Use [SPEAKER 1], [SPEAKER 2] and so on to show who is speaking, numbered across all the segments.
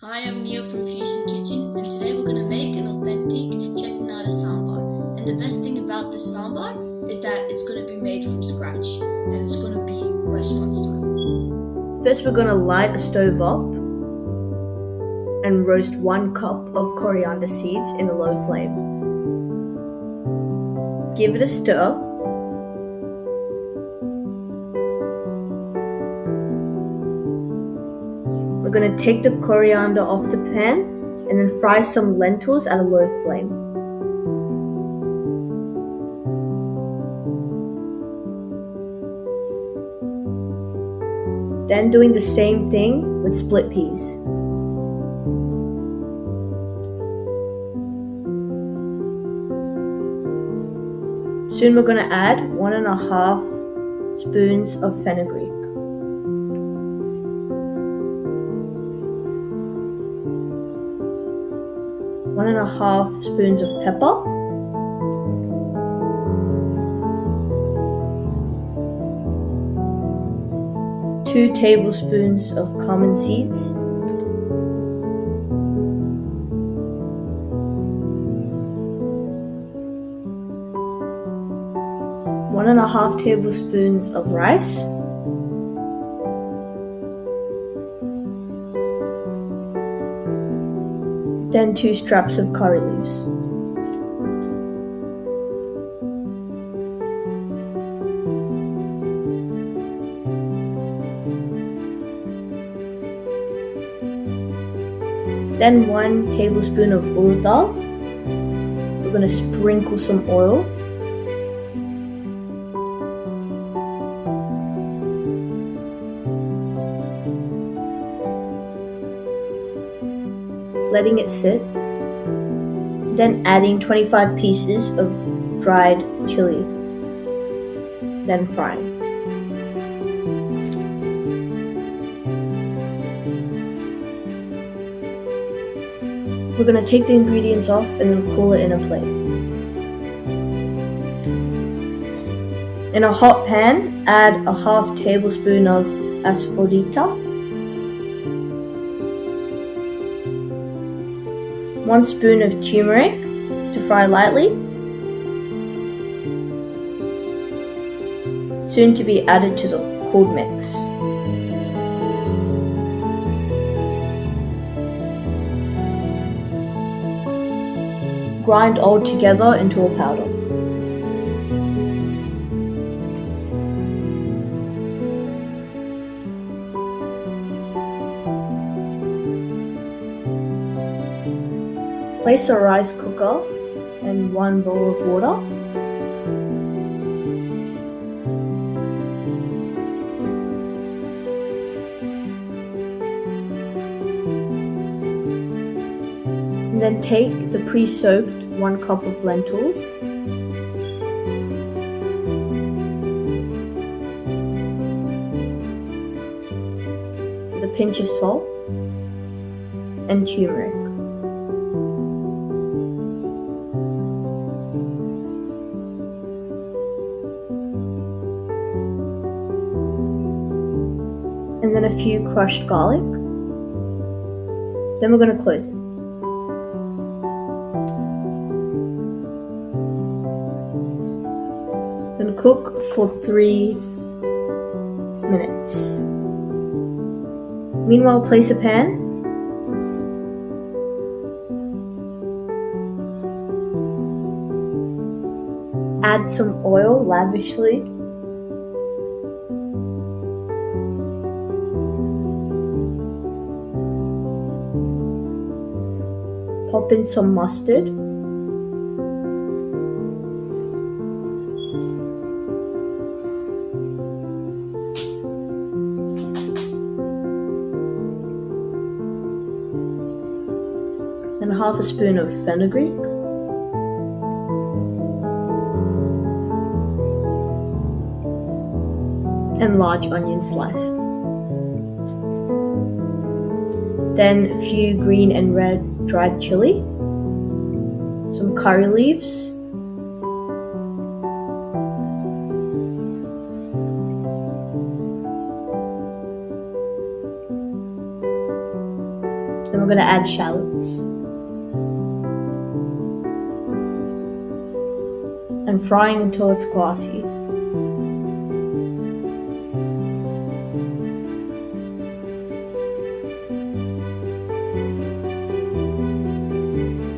[SPEAKER 1] Hi, I'm Neo from Fusion Kitchen, and today we're going to make an authentic Chettinadu Sambar. And the best thing about this sambar is that it's going to be made from scratch, and it's going to be restaurant style.
[SPEAKER 2] First, we're going to light a stove up and roast 1 cup of coriander seeds in a low flame. Give it a stir. We're going to take the coriander off the pan and then fry some lentils at a low flame. Then doing the same thing with split peas. Soon we're going to add 1.5 spoons of fenugreek. 1.5 spoons of pepper, 2 tablespoons of cumin seeds, 1.5 tablespoons of rice, then 2 straps of curry leaves. Then 1 tablespoon of urad dal. We're going to sprinkle some oil. Letting it sit, then adding 25 pieces of dried chili, then frying. We're going to take the ingredients off and then cool it in a plate. In a hot pan, add a 1/2 tablespoon of asafoetida, 1 spoon of turmeric to fry lightly, soon to be added to the cooled mix. Grind all together into a powder. Place a rice cooker and 1 bowl of water. And then take the pre-soaked 1 cup of lentils. With a pinch of salt and turmeric. And then a few crushed garlic. Then we're going to close it. Then cook for 3 minutes. Meanwhile, place a pan. Add some oil lavishly. Pop in some mustard. And 1/2 spoon of fenugreek. And large onion sliced. Then a few green and red dried chili, some curry leaves, Then we're going to add shallots. And frying until it's glassy.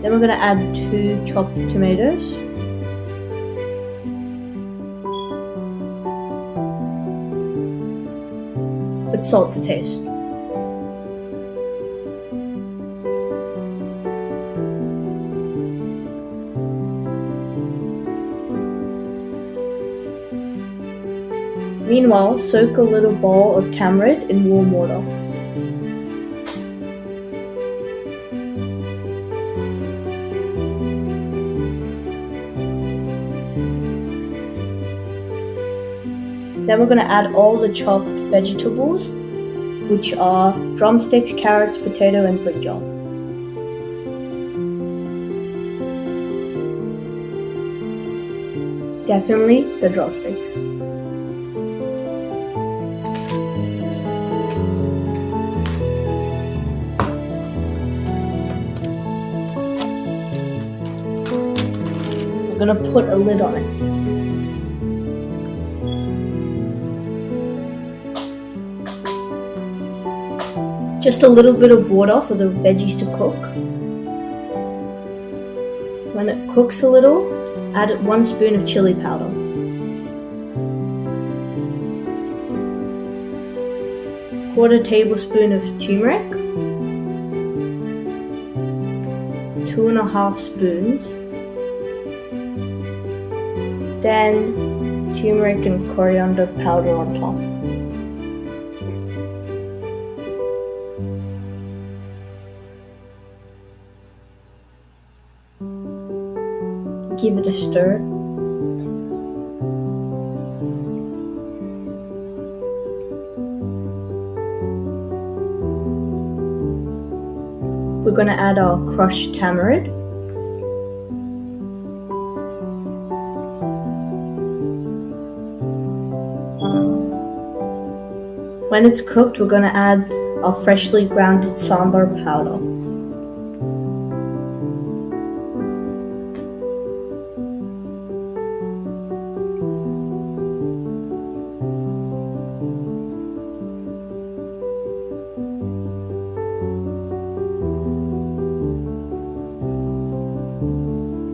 [SPEAKER 2] Then we're going to add 2 chopped tomatoes. With salt to taste. Meanwhile, soak a little bowl of tamarind in warm water. Then we're going to add all the chopped vegetables, which are drumsticks, carrots, potato, and brinjal. Definitely the drumsticks. We're going to put a lid on it. Just a little bit of water for the veggies to cook. When it cooks a little, add 1 spoon of chili powder. Quarter tablespoon of turmeric. 2.5 spoons. Then turmeric and coriander powder on top. Give it a stir. We're going to add our crushed tamarind. When it's cooked, we're going to add our freshly grounded sambar powder.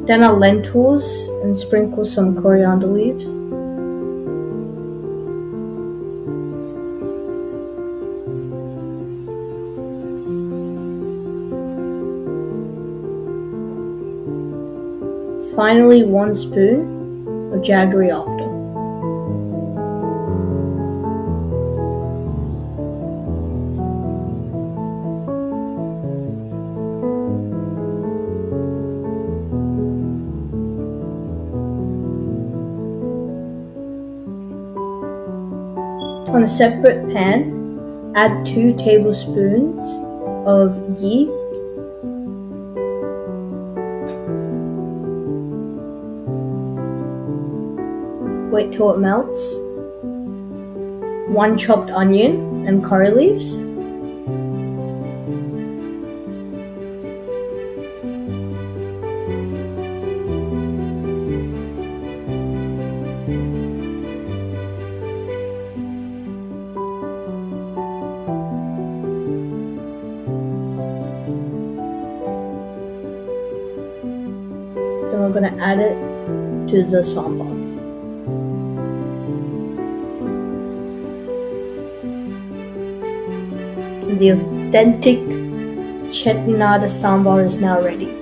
[SPEAKER 2] Then our lentils and sprinkle some coriander leaves. Finally, 1 spoon of jaggery after. On a separate pan, add 2 tablespoons of ghee. Wait till it melts. 1 chopped onion and curry leaves. Then we're going to add it to the sambar. The authentic Chettinadu Sambar is now ready.